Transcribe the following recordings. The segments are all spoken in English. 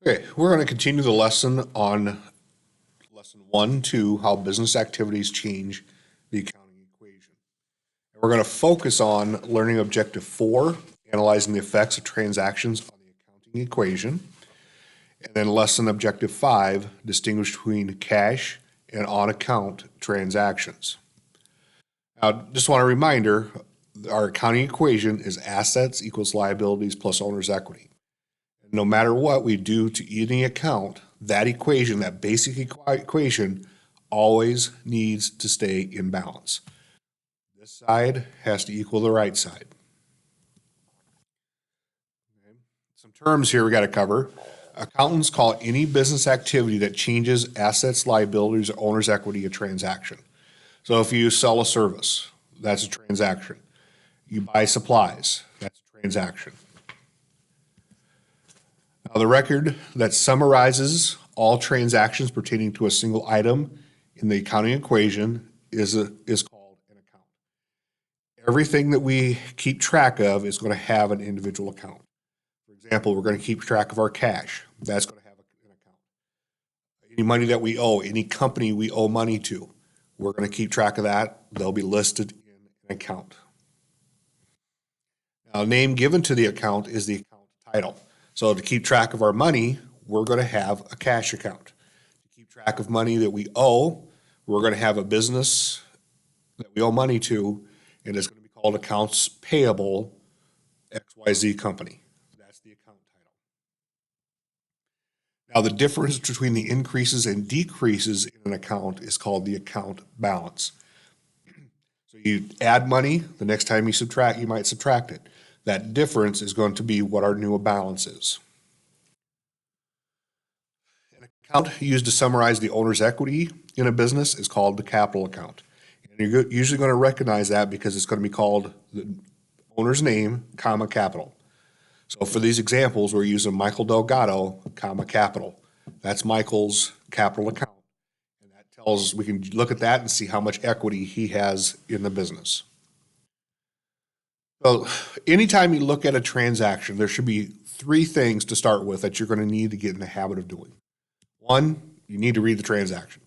Okay, we're going to continue the lesson on lesson 1, 2, how business activities change the accounting equation. And we're going to focus on learning objective 4, analyzing the effects of transactions on the accounting equation. And then lesson objective 5, distinguish between cash and on-account transactions. Now, just want a reminder, our accounting equation is assets equals liabilities plus owner's equity. No matter what we do to any account, that equation, that basic equation, always needs to stay in balance. This side has to equal the right side. Okay. Some terms here we got to cover. Accountants call any business activity that changes assets, liabilities, or owner's equity a transaction. So if you sell a service, that's a transaction. You buy supplies, that's a transaction. Now, the record that summarizes all transactions pertaining to a single item in the accounting equation is called an account. Everything that we keep track of is going to have an individual account. For example, we're going to keep track of our cash. That's going to have an account. Any money that we owe, any company we owe money to, we're going to keep track of that. They'll be listed in an account. Now, a name given to the account is the account title. So to keep track of our money, we're going to have a cash account. To keep track of money that we owe, we're going to have a business that we owe money to, and it's going to be called accounts payable XYZ company. That's the account title. Now, the difference between the increases and decreases in an account is called the account balance. So you add money, the next time you subtract, you might subtract it. That difference is going to be what our new balance is. An account used to summarize the owner's equity in a business is called the capital account. And you're usually going to recognize that because it's going to be called the owner's name, comma, capital. So for these examples, we're using Michael Delgado, comma, capital. That's Michael's capital account. And that tells, we can look at that and see how much equity he has in the business. So anytime you look at a transaction, there should be 3 things to start with that you're going to need to get in the habit of doing. 1, you need to read the transaction.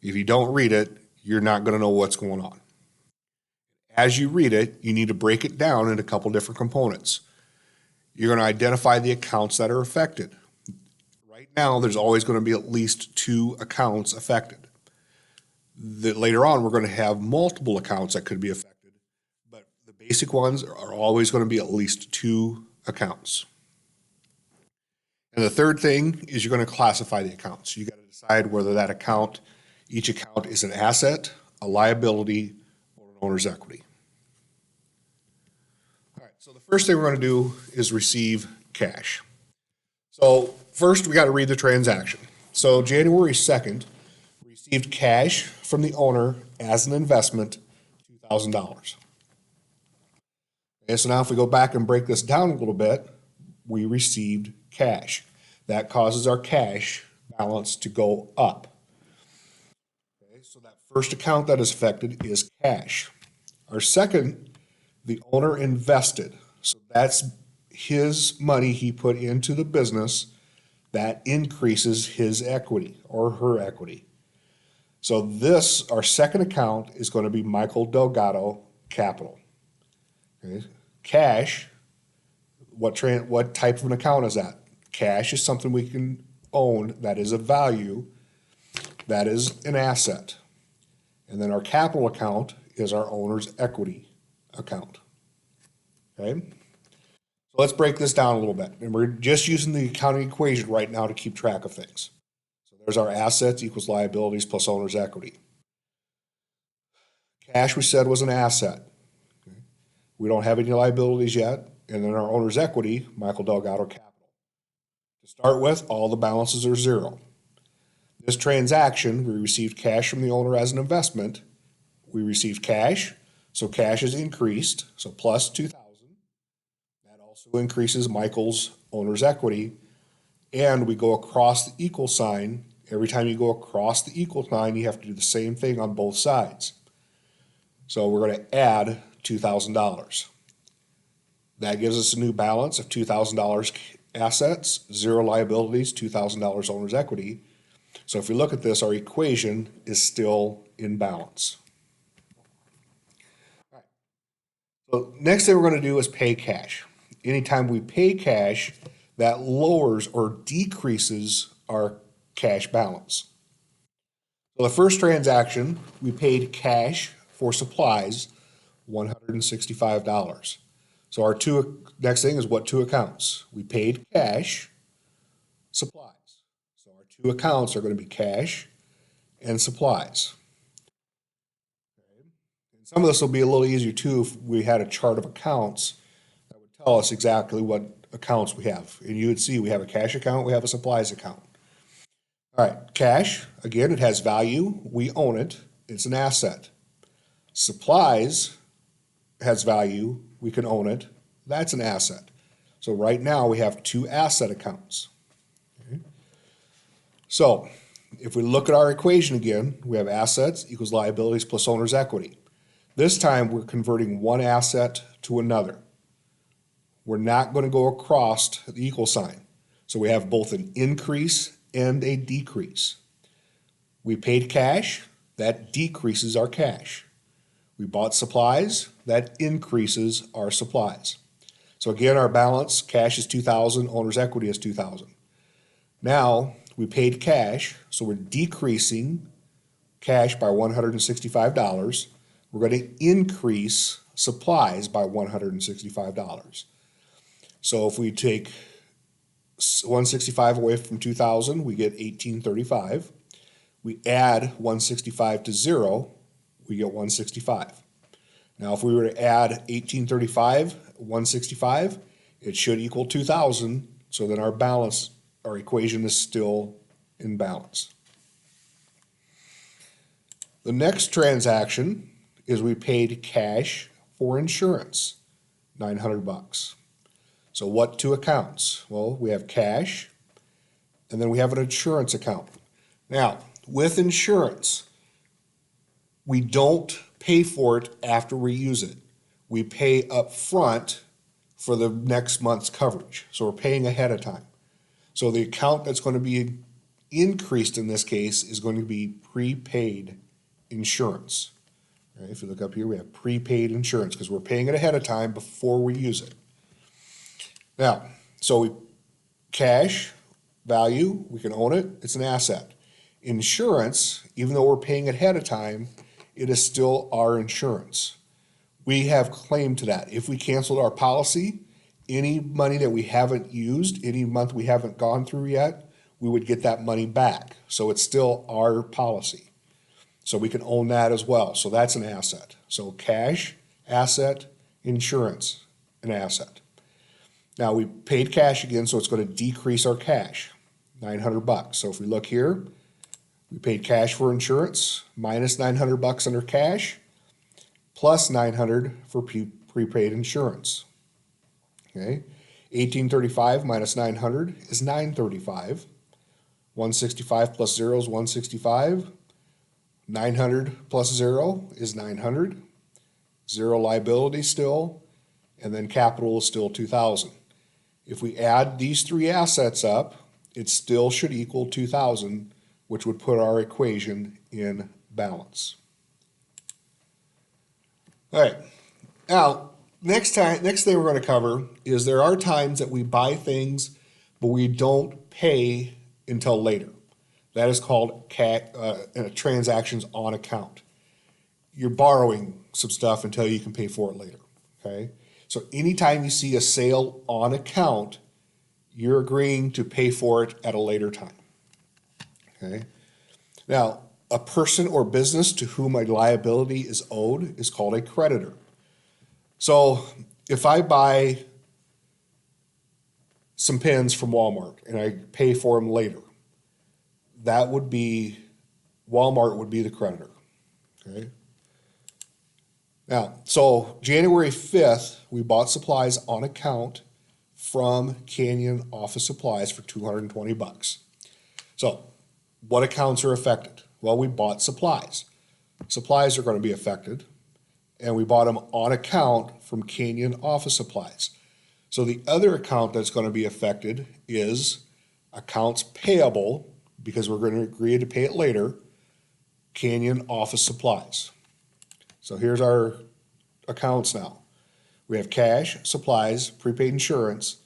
If you don't read it, you're not going to know what's going on. As you read it, you need to break it down into a couple different components. You're going to identify the accounts that are affected. Right now, there's always going to be at least 2 accounts affected. Later on, we're going to have multiple accounts that could be affected. Basic ones are always going to be at least 2 accounts. And the third thing is you're going to classify the accounts. You got to decide whether that account, each account is an asset, a liability, or an owner's equity. All right, so the first thing we're going to do is receive cash. So first we got to read the transaction. So January 2nd, we received cash from the owner as an investment, $2,000. Okay, so now if we go back and break this down a little bit, we received cash. That causes our cash balance to go up. Okay, so that first account that is affected is cash. Our second, the owner invested. So that's his money he put into the business. That increases his equity or her equity. So this, our second account, is going to be Michael Delgado Capital. Okay. Cash, what type of an account is that? Cash is something we can own that is of value, that is an asset. And then our capital account is our owner's equity account. Okay? So let's break this down a little bit. And we're just using the accounting equation right now to keep track of things. So there's our assets equals liabilities plus owner's equity. Cash, we said, was an asset. We don't have any liabilities yet. And then our owner's equity, Michael Delgado Capital. To start with, all the balances are 0. This transaction, we received cash from the owner as an investment. We received cash, so cash is increased, so plus 2,000. That also increases Michael's owner's equity. And we go across the equal sign. Every time you go across the equal sign, you have to do the same thing on both sides. So we're going to add $2,000. That gives us a new balance of $2,000 assets, zero liabilities, $2,000 owner's equity. So if we look at this, our equation is still in balance. All right. So next thing we're going to do is pay cash. Anytime we pay cash, that lowers or decreases our cash balance. So the first transaction, we paid cash for supplies, $165. So our next thing is what two accounts? We paid cash, supplies. So our two accounts are going to be cash and supplies. Okay. And some of this will be a little easier too if we had a chart of accounts that would tell us exactly what accounts we have. And you would see we have a cash account, we have a supplies account. All right, cash, again, it has value. We own it. It's an asset. Supplies has value. We can own it. That's an asset. So right now we have two asset accounts. Okay. So if we look at our equation again, we have assets equals liabilities plus owner's equity. This time we're converting one asset to another. We're not going to go across the equal sign. So we have both an increase and a decrease. We paid cash, that decreases our cash. We bought supplies, that increases our supplies. So again, our balance, cash is $2,000, owner's equity is $2,000. Now, we paid cash, so we're decreasing cash by $165. We're going to increase supplies by $165. So if we take 165 away from 2,000, we get 1,835. We add 165 to 0, we get 165. Now, if we were to add 1,835, 165, it should equal 2,000. So then our balance, our equation is still in balance. The next transaction is we paid cash for insurance, $900. So what two accounts? Well, we have cash, and then we have an insurance account. Now, with insurance, we don't pay for it after we use it. We pay up front for the next month's coverage. So we're paying ahead of time. So the account that's going to be increased in this case is going to be prepaid insurance. Right, if you look up here, we have prepaid insurance because we're paying it ahead of time before we use it. Now, so we cash, value, we can own it, it's an asset. Insurance, even though we're paying it ahead of time, it is still our insurance. We have claim to that. If we canceled our policy, any money that we haven't used, any month we haven't gone through yet, we would get that money back. So it's still our policy. So we can own that as well. So that's an asset. So cash, asset, insurance, an asset. Now we paid cash again, so it's going to decrease our cash, $900. So if we look here, we paid cash for insurance, minus $900 under cash, plus $900 for prepaid insurance. Okay, 1,835 minus 900 is 935. 165 plus 0 is 165. 900 plus 0 is 900. Zero liability still, and then capital is still 2,000. If we add these three assets up, it still should equal 2,000, which would put our equation in balance. All right, now next thing we're going to cover is there are times that we buy things, but we don't pay until later. That is called transactions on account. You're borrowing some stuff until you can pay for it later, okay? So anytime you see a sale on account, you're agreeing to pay for it at a later time, okay? Now, a person or business to whom a liability is owed is called a creditor. So if I buy some pens from Walmart and I pay for them later, that would be, Walmart would be the creditor, okay? Now, so January 5th, we bought supplies on account from Canyon Office Supplies for $220. So what accounts are affected? Well, we bought supplies. Supplies are going to be affected, and we bought them on account from Canyon Office Supplies. So the other account that's going to be affected is accounts payable, because we're going to agree to pay it later, Canyon Office Supplies. So here's our accounts now. We have cash, supplies, prepaid insurance,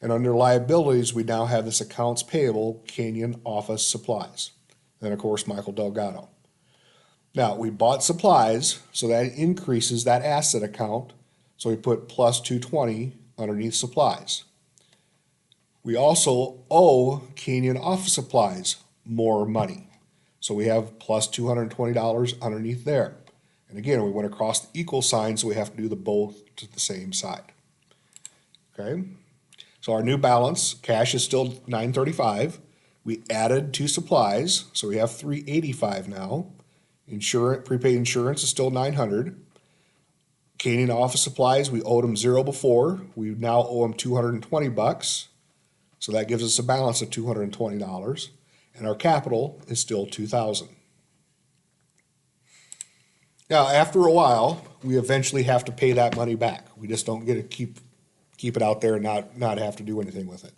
and under liabilities, we now have this accounts payable, Canyon Office Supplies. And then, of course, Michael Delgado. Now, we bought supplies, so that increases that asset account. So we put plus 220 underneath supplies. We also owe Canyon Office Supplies more money. So we have plus $220 underneath there. And again, we went across the equal sign, so we have to do the both to the same side. Okay? So our new balance, cash is still $935. We added 2 supplies, so we have $385 now. Prepaid insurance is still $900. Canyon Office Supplies, we owed them 0 before. We now owe them $220. So that gives us a balance of $220. And our capital is still $2,000. Now, after a while, we eventually have to pay that money back. We just don't get to keep it out there and not have to do anything with it.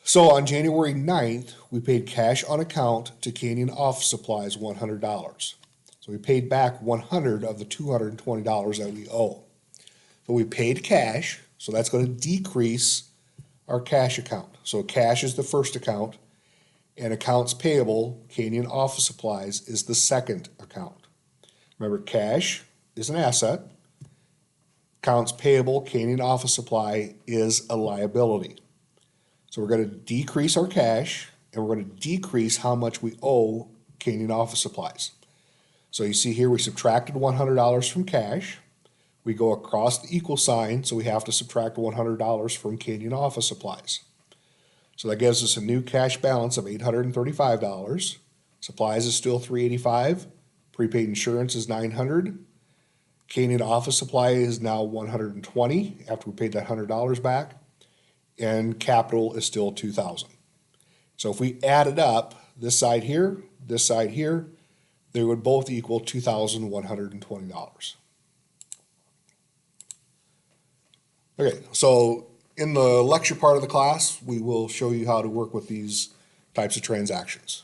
So on January 9th, we paid cash on account to Canyon Office Supplies $100. So we paid back $100 of the $220 that we owe. So we paid cash, so that's going to decrease our cash account. So cash is the first account, and accounts payable, Canyon Office Supplies, is the second account. Remember, cash is an asset. Accounts payable, Canyon Office Supply, is a liability. So we're going to decrease our cash, and we're going to decrease how much we owe Canyon Office Supplies. So you see here we subtracted $100 from cash. We go across the equal sign, so we have to subtract $100 from Canyon Office Supplies. So that gives us a new cash balance of $835. Supplies is still $385. Prepaid insurance is $900. Canyon Office Supply is now $120 after we paid that $100 back. And capital is still $2,000. So if we added up this side here, they would both equal $2,120. Okay, so in the lecture part of the class, we will show you how to work with these types of transactions.